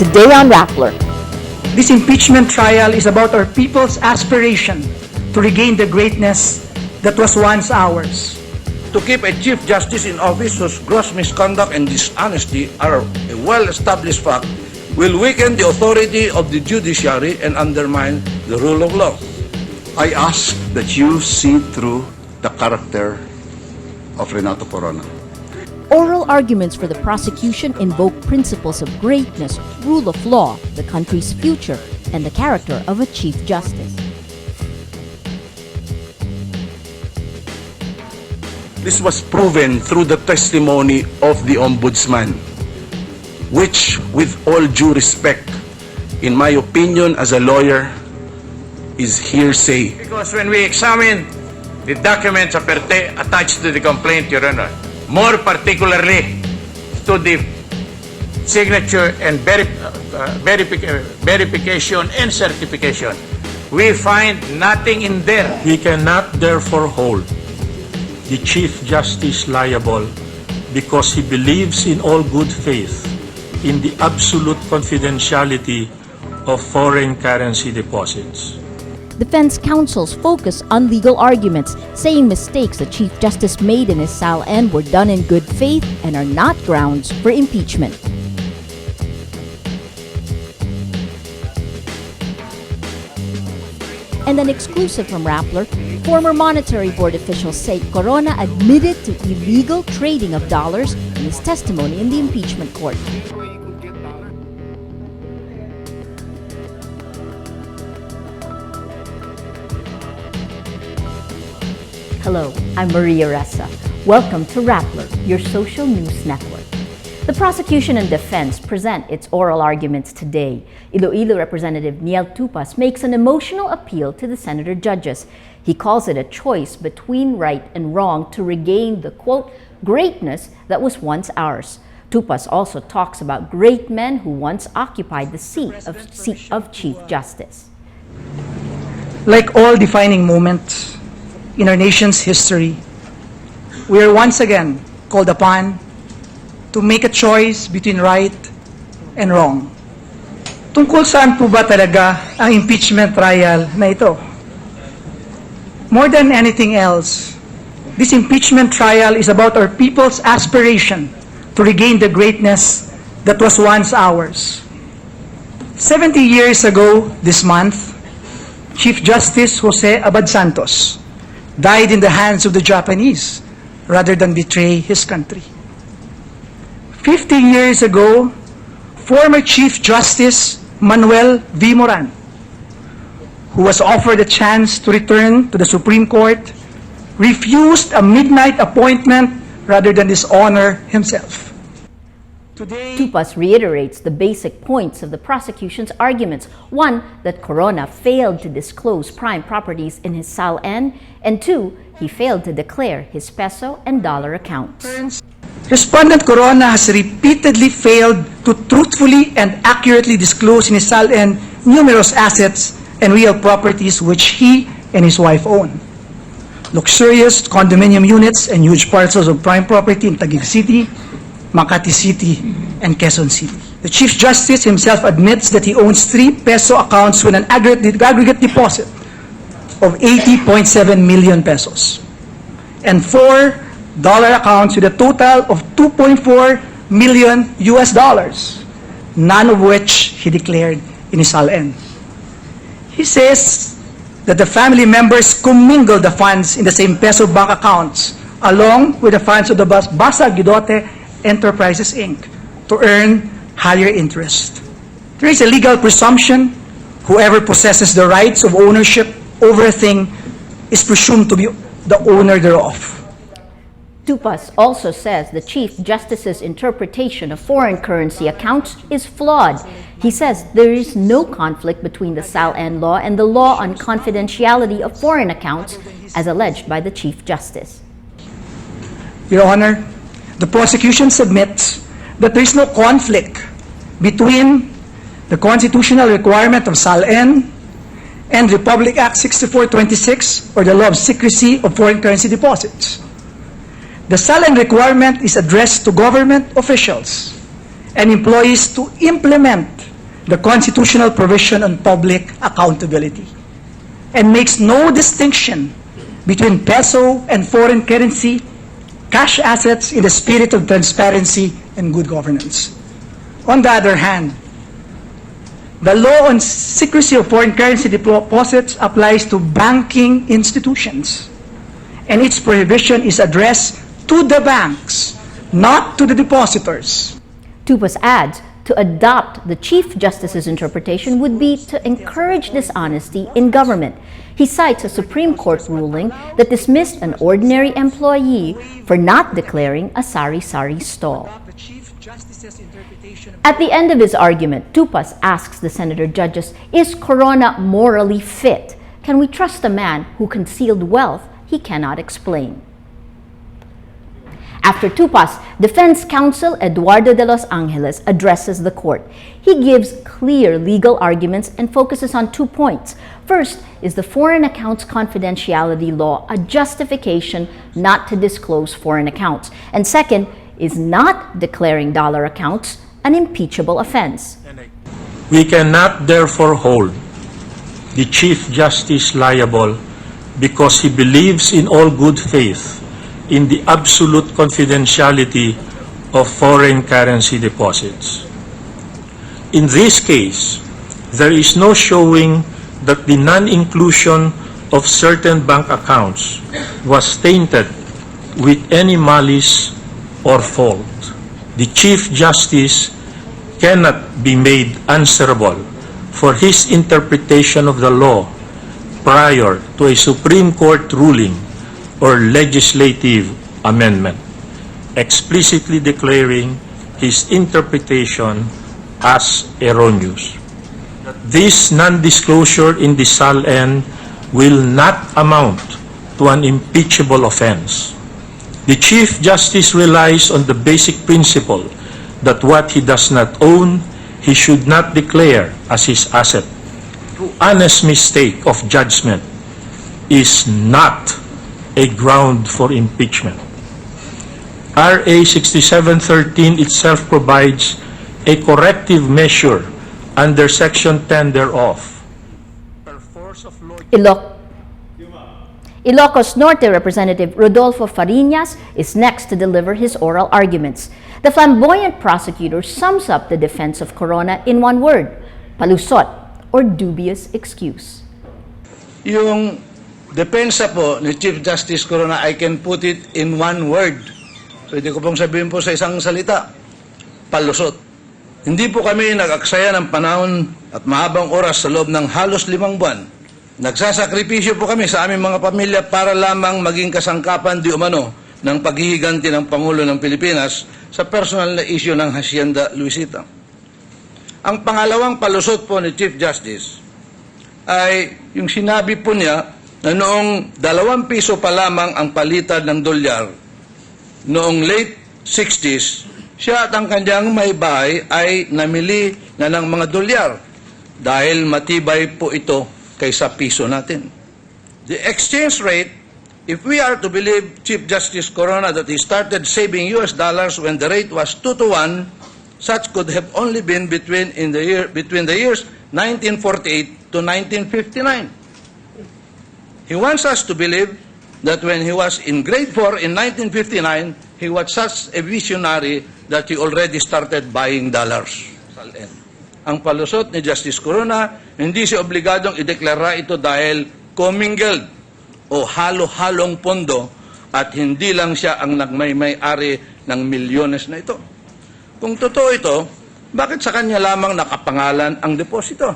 today on Rappler. This impeachment trial is about our people's aspiration to regain the greatness that was once ours. To keep a Chief Justice in office whose gross misconduct and dishonesty are a well-established fact will weaken the authority of the judiciary and undermine the rule of law. I ask that you see through the character of Renato Corona. Oral arguments for the prosecution invoke principles of greatness, rule of law, the country's future, and the character of a Chief Justice. This was proven through the testimony of the Ombudsman, which, with all due respect, in my opinion as a lawyer, is hearsay. Because when we examine the documents attached to the complaint, Your Honor, more particularly to the signature and verification and certification, we find nothing in there. We cannot therefore hold the Chief Justice liable because he believes in all good faith in the absolute confidentiality of foreign currency deposits. Defense counsels focus on legal arguments, saying mistakes the Chief Justice made in his SAL-N were done in good faith and are not grounds for impeachment. And an exclusive from Rappler, former Monetary Board officials say Corona admitted to illegal trading of dollars in his testimony in the impeachment court. Hello, I'm Maria Ressa. Welcome to Rappler, your social news network. The prosecution and defense present its oral arguments today. Iloilo Representative Niel Tupas makes an emotional appeal to the senator judges. He calls it a choice between right and wrong to regain the, quote, greatness that was once ours. Tupas also talks about great men who once occupied the seat of Chief Justice. Like all defining moments in our nation's history, we are once again called upon to make a choice between right and wrong. Tungkol saan po ba talaga ang impeachment trial na ito? More than anything else, this impeachment trial is about our people's aspiration to regain the greatness that was once ours. 70 years ago this month, Chief Justice Jose Abad Santos died in the hands of the Japanese rather than betray his country. 50 years ago, former Chief Justice Manuel V. Moran, who was offered a chance to return to the Supreme Court, refused a midnight appointment rather than dishonor himself. Today, Tupas reiterates the basic points of the prosecution's arguments. One, that Corona failed to disclose prime properties in his SAL-N, and two, he failed to declare his peso and dollar accounts. Respondent Corona has repeatedly failed to truthfully and accurately disclose in his SAL-N numerous assets and real properties which he and his wife own. Luxurious condominium units and huge parcels of prime property in Taguig City, Makati City, and Quezon City. The Chief Justice himself admits that he owns 3 peso accounts with an aggregate deposit of 80.7 million pesos and 4 dollar accounts with a total of 2.4 million US dollars, none of which he declared in his SAL-N. He says that the family members commingled the funds in the same peso bank accounts along with the funds of the Basa Guidote Enterprises Inc. to earn higher interest. There is a legal presumption whoever possesses the rights of ownership over a thing is presumed to be the owner thereof. Tupas also says the Chief Justice's interpretation of foreign currency accounts is flawed. He says there is no conflict between the SAL-N law and the law on confidentiality of foreign accounts as alleged by the Chief Justice. Your Honor, the prosecution submits that there is no conflict between the constitutional requirement of SAL-N and Republic Act 6426 or the law of secrecy of foreign currency deposits. The SAL-N requirement is addressed to government officials and employees to implement the constitutional provision on public accountability and makes no distinction between peso and foreign currency cash assets in the spirit of transparency and good governance. On the other hand, the law on secrecy of foreign currency deposits applies to banking institutions, and its prohibition is addressed to the banks, not to the depositors. Tupas adds, to adopt the Chief Justice's interpretation would be to encourage dishonesty in government. He cites a Supreme Court ruling that dismissed an ordinary employee for not declaring a sari-sari stall. At the end of his argument, Tupas asks the senator judges, is Corona morally fit? Can we trust a man who concealed wealth he cannot explain? After Tupas, defense counsel Eduardo de los Angeles addresses the court. He gives clear legal arguments and focuses on 2 points. First, is the Foreign Accounts Confidentiality Law a justification not to disclose foreign accounts? And second, is not declaring dollar accounts an impeachable offense? We cannot therefore hold the Chief Justice liable because he believes in all good faith in the absolute confidentiality of foreign currency deposits. In this case, there is no showing that the non-inclusion of certain bank accounts was tainted with any malice or fault. The Chief Justice cannot be made answerable for his interpretation of the law prior to a Supreme Court ruling or legislative amendment, explicitly declaring his interpretation as erroneous. This non-disclosure in the SALN will not amount to an impeachable offense. The Chief Justice relies on the basic principle that what he does not own, he should not declare as his asset. The honest mistake of judgment is not a ground for impeachment. RA 6713 itself provides a corrective measure under Section 10 thereof. Ilocos Norte Representative Rodolfo Fariñas is next to deliver his oral arguments. The flamboyant prosecutor sums up the defense of Corona in one word, palusot or dubious excuse. Yung depensa po ni Chief Justice Corona, I can put it in one word. Pwede ko pong sabihin po sa isang salita, palusot. Hindi po kami nag-aksaya ng panahon at mahabang oras sa loob ng halos 5 buwan. Nagsasakripisyo po kami sa aming mga pamilya para lamang maging kasangkapan di umano ng paghihiganti ng Pangulo ng Pilipinas sa personal na issue ng Hacienda Luisita. Ang pangalawang palusot po ni Chief Justice ay yung sinabi po niya na noong 2 piso pa lamang ang palitan ng dolyar noong late 60s, siya at ang kanyang may bahay ay namili na ng mga dolyar dahil matibay po ito kaysa piso natin. The exchange rate, if we are to believe Chief Justice Corona that he started saving US dollars when the rate was 2-to-1, such could have only been between the years 1948 to 1959. He wants us to believe that when he was in grade 4 in 1959, he was such a visionary that he already started buying dollars. Ang palusot ni Justice Corona, hindi siya obligadong ideklara ito dahil commingled o halo-halong pondo at hindi lang siya ang nagmay-ari ng milyones na ito. Kung totoo ito, bakit sa kanya lamang nakapangalan ang deposito?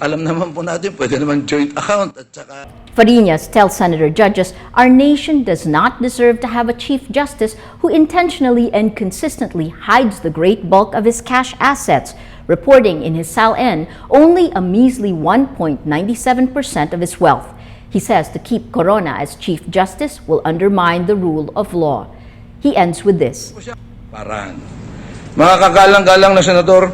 Alam naman po natin, pwede naman joint account at saka... Fariñas tells Senator judges, our nation does not deserve to have a Chief Justice who intentionally and consistently hides the great bulk of his cash assets, reporting in his SALN only a measly 1.97% of his wealth. He says to keep Corona as Chief Justice will undermine the rule of law. He ends with this. Parahan. Mga kagalang-galang na senador,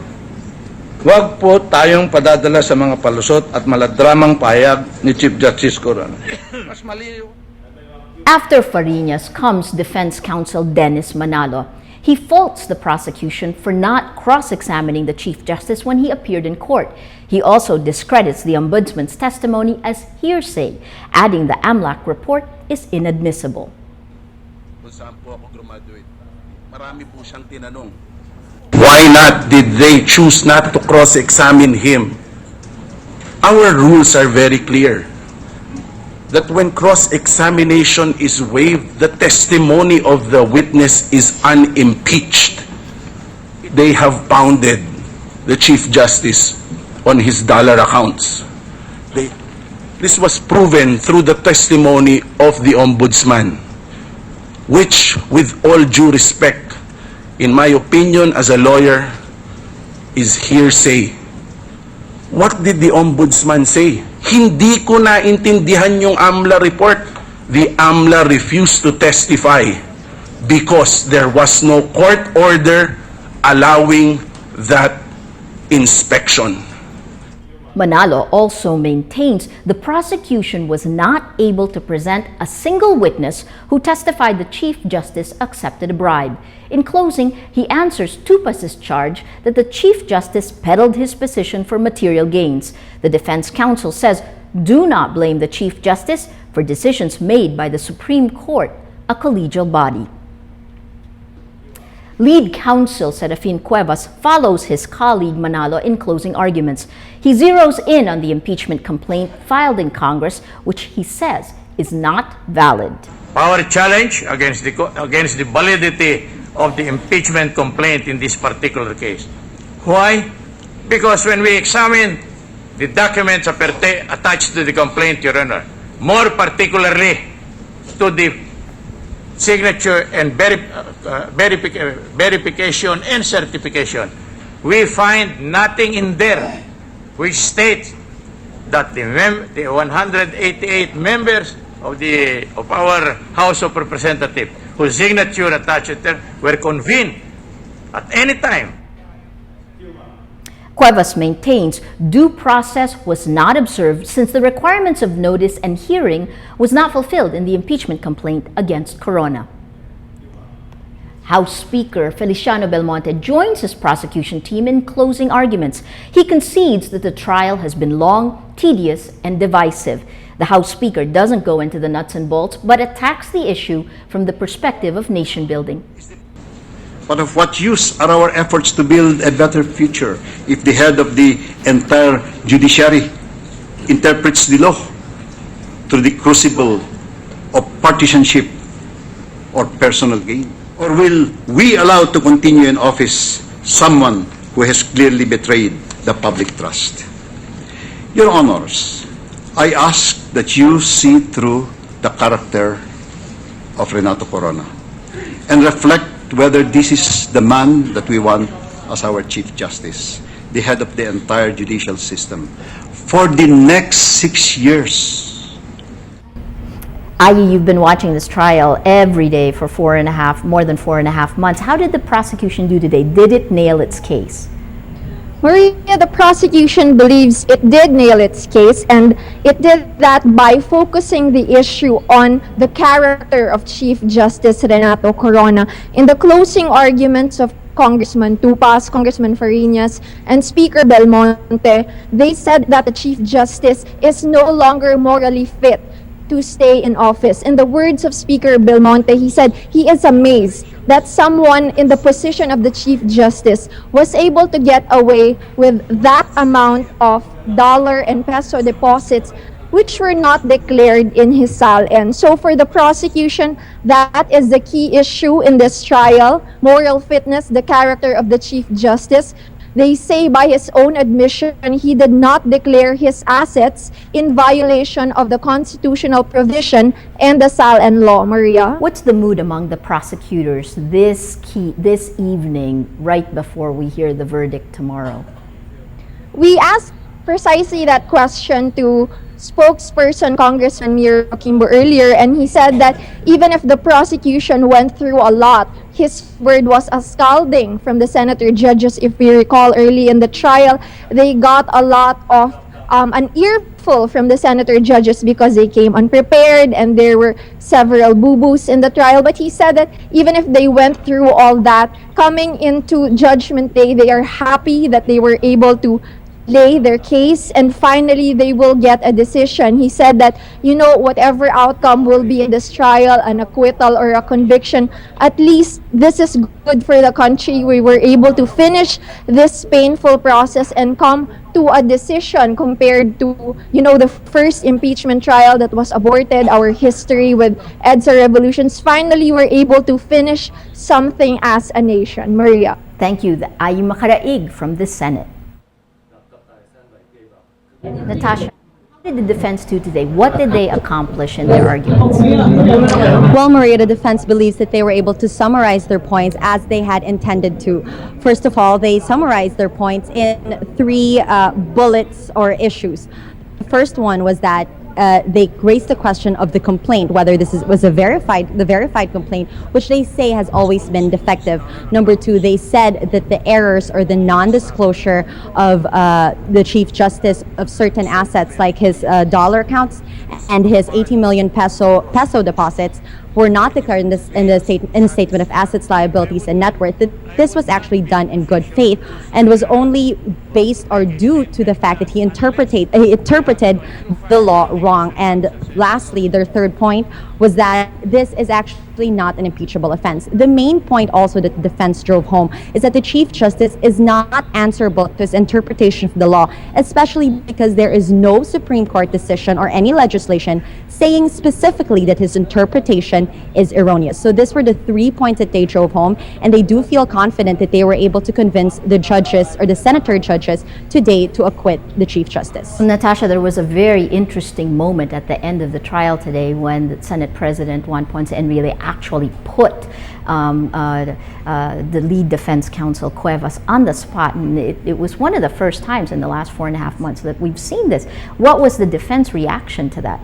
huwag po tayong padadala sa mga palusot at maladramang pahayag ni Chief Justice Corona. Mas maliw. After Fariñas comes defense counsel Dennis Manalo. He faults the prosecution for not cross-examining the Chief Justice when he appeared in court. He also discredits the Ombudsman's testimony as hearsay, adding the AMLAC report is inadmissible. Kung saan po ako graduate, marami po siyang tinanong. Why not did they choose not to cross-examine him? Our rules are very clear that when cross-examination is waived, the testimony of the witness is unimpeached. They have pounded the Chief Justice on his dollar accounts. This was proven through the testimony of the Ombudsman, which, with all due respect, in my opinion as a lawyer, is hearsay. What did the Ombudsman say? Hindi ko naintindihan yung AMLA report. The AMLA refused to testify because there was no court order allowing that inspection. Manalo also maintains the prosecution was not able to present a single witness who testified the Chief Justice accepted a bribe. In closing, he answers Tupas's charge that the Chief Justice peddled his position for material gains. The defense counsel says, do not blame the Chief Justice for decisions made by the Supreme Court, a collegial body. Lead counsel Serafin Cuevas follows his colleague Manalo in closing arguments. He zeroes in on the impeachment complaint filed in Congress, which he says is not valid. Our challenge against the validity of the impeachment complaint in this particular case. Why? Because when we examine the documents attached to the complaint, Your Honor, more particularly to the signature and verification and certification, we find nothing in there which states that the 188 members of our House of Representatives whose signature attached there were convened at any time. Cuevas maintains due process was not observed since the requirements of notice and hearing was not fulfilled in the impeachment complaint against Corona. House Speaker Feliciano Belmonte joins his prosecution team in closing arguments. He concedes that the trial has been long, tedious, and divisive. The House Speaker doesn't go into the nuts and bolts, but attacks the issue from the perspective of nation building. But of what use are our efforts to build a better future if the head of the entire judiciary interprets the law through the crucible of partisanship or personal gain? Or will we allow to continue in office someone who has clearly betrayed the public trust? Your Honors, I ask that you see through the character of Renato Corona and reflect whether this is the man that we want as our Chief Justice, the head of the entire judicial system, for the next 6 years. Ayi, you've been watching this trial every day for more than 4.5 months. How did the prosecution do today? Did it nail its case? Maria, the prosecution believes it did nail its case, and it did that by focusing the issue on the character of Chief Justice Renato Corona. In the closing arguments of Congressman Tupas, Congressman Fariñas, and Speaker Belmonte, they said that the Chief Justice is no longer morally fit to stay in office. In the words of Speaker Belmonte, he said he is amazed that someone in the position of the Chief Justice was able to get away with that amount of dollar and peso deposits which were not declared in his SALN. So for the prosecution, that is the key issue in this trial, moral fitness, the character of the Chief Justice. They say by his own admission, he did not declare his assets in violation of the constitutional provision and the SALN law. Maria? What's the mood among the prosecutors this evening, right before we hear the verdict tomorrow? We asked precisely that question to spokesperson Congressman Miro Kimbo earlier, and he said that even if the prosecution went through a lot, his word was a scalding from the senator judges. If we recall early in the trial, they got a lot of an earful from the senator judges because they came unprepared and there were several boo-boos in the trial. But he said that even if they went through all that, coming into Judgment Day, they are happy that they were able to lay their case and finally they will get a decision. He said that, whatever outcome will be in this trial, an acquittal or a conviction, at least this is good for the country. We were able to finish this painful process and come to a decision compared to, the first impeachment trial that was aborted, our history with EDSA revolutions. Finally, we're able to finish something as a nation. Maria. Thank you. Ayu Makaraig from the Senate. Natasha, what did the defense do today? What did they accomplish in their arguments? Well, Maria, the defense believes that they were able to summarize their points as they had intended to. First of all, they summarized their points in three bullets or issues. The first one was that they raised the question of the complaint, whether this was the verified complaint, which they say has always been defective. Number two, they said that the errors or the non-disclosure of the Chief Justice of certain assets, like his dollar accounts and his 80 million peso deposits, were not declared in the statement of assets, liabilities, and net worth. That this was actually done in good faith and was only based or due to the fact that he interpreted the law wrong. And lastly, their third point was that this is actually not an impeachable offense. The main point also that the defense drove home is that the Chief Justice is not answerable to his interpretation of the law, especially because there is no Supreme Court decision or any legislation saying specifically that his interpretation is erroneous. So these were the 3 points that they drove home, and they do feel confident that they were able to convince the judges or the senator judges today to acquit the Chief Justice. Natasha, there was a very interesting moment at the end of the trial today when the Senate President Juan Ponce Enrile actually put the lead defense counsel Cuevas on the spot, and it was one of the first times in the last 4.5 months that we've seen this. What was the defense reaction to that?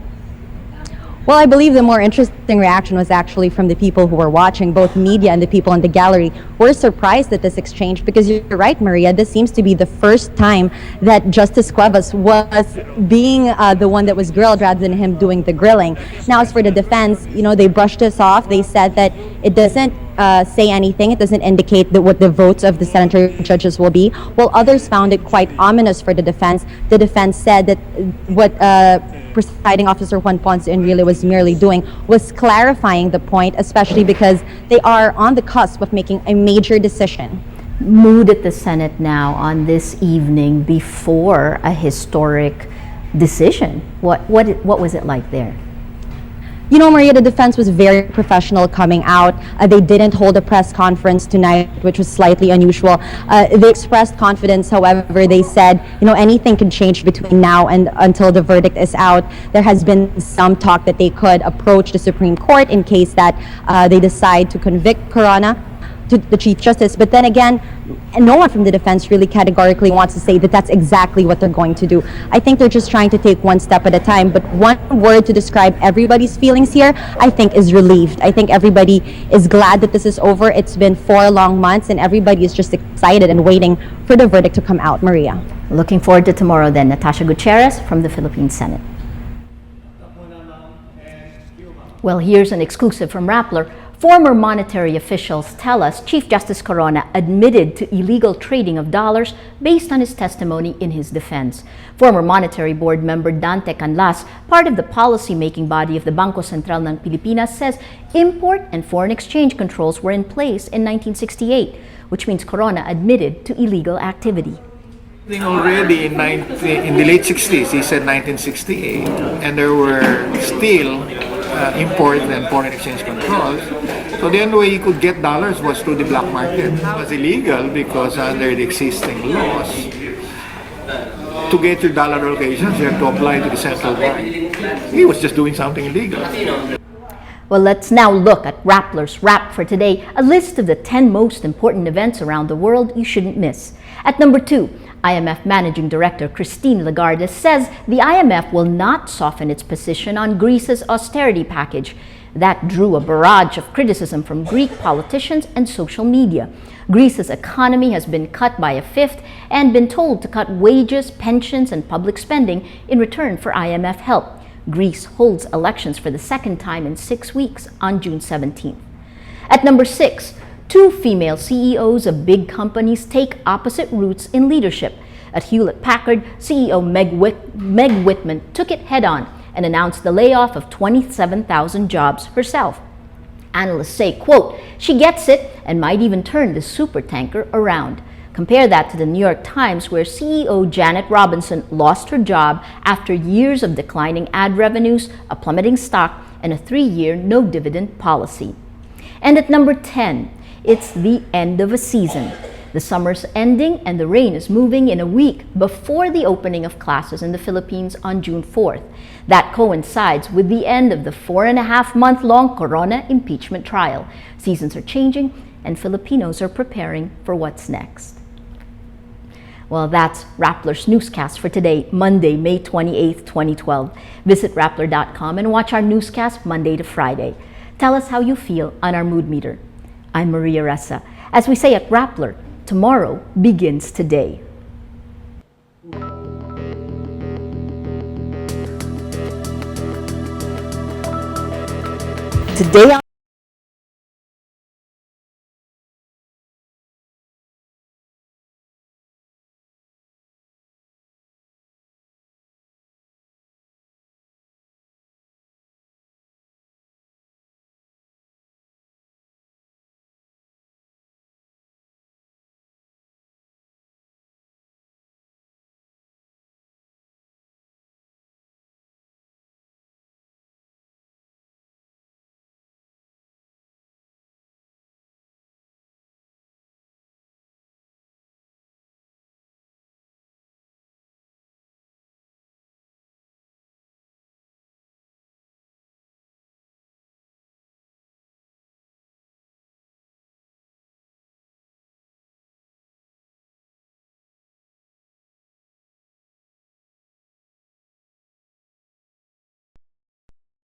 Well, I believe the more interesting reaction was actually from the people who were watching. Both media and the people in the gallery were surprised at this exchange, because you're right, Maria, this seems to be the first time that Justice Cuevas was being the one that was grilled rather than him doing the grilling. Now, as for the defense, they brushed this off. They said that it doesn't say anything. It doesn't indicate that what the votes of the senator judges will be. While others found it quite ominous for the defense said that what presiding officer Juan Ponce Enrile was merely doing was clarifying the point, especially because they are on the cusp of making a major decision. Mood at the Senate now on this evening before a historic decision. What was it like there? Maria, the defense was very professional coming out. They didn't hold a press conference tonight, which was slightly unusual. They expressed confidence. However, they said, anything can change between now and until the verdict is out. There has been some talk that they could approach the Supreme Court in case that they decide to convict Corona, to the Chief Justice. But then again, no one from the defense really categorically wants to say that that's exactly what they're going to do. I think they're just trying to take one step at a time. But one word to describe everybody's feelings here, I think, is relieved. I think everybody is glad that this is over. It's been 4 long months and everybody is just excited and waiting for the verdict to come out. Maria. Looking forward to tomorrow then. Natasha Gutierrez from the Philippine Senate. Well, here's an exclusive from Rappler. Former monetary officials tell us Chief Justice Corona admitted to illegal trading of dollars based on his testimony in his defense. Former Monetary Board member Dante Canlas, part of the policy-making body of the Bangko Sentral ng Pilipinas, says import and foreign exchange controls were in place in 1968, which means Corona admitted to illegal activity. Already in the late 60s, he said 1968, and there were still import and foreign exchange controls. So the only way you could get dollars was through the black market. It was illegal because under the existing laws, to get your dollar allocations, you have to apply to the central bank. He was just doing something illegal. Well, let's now look at Rappler's Wrap for today, a list of the 10 most important events around the world you shouldn't miss. At number 2, IMF Managing Director Christine Lagarde says the IMF will not soften its position on Greece's austerity package. That drew a barrage of criticism from Greek politicians and social media. Greece's economy has been cut by a fifth and been told to cut wages, pensions, and public spending in return for IMF help. Greece holds elections for the second time in 6 weeks on June 17th. At number 6, 2 female CEOs of big companies take opposite routes in leadership. At Hewlett-Packard, CEO Meg Whitman took it head-on and announced the layoff of 27,000 jobs herself. Analysts say, quote, she gets it and might even turn the supertanker around. Compare that to the New York Times, where CEO Janet Robinson lost her job after years of declining ad revenues, a plummeting stock, and a 3-year no-dividend policy. And at number 10, it's the end of a season. The summer's ending and the rain is moving in a week before the opening of classes in the Philippines on June 4th. That coincides with the end of the 4.5-month-long Corona impeachment trial. Seasons are changing and Filipinos are preparing for what's next. Well, that's Rappler's Newscast for today, Monday, May 28th, 2012. Visit Rappler.com and watch our newscast Monday to Friday. Tell us how you feel on our mood meter. I'm Maria Ressa. As we say at Rappler, tomorrow begins today. Today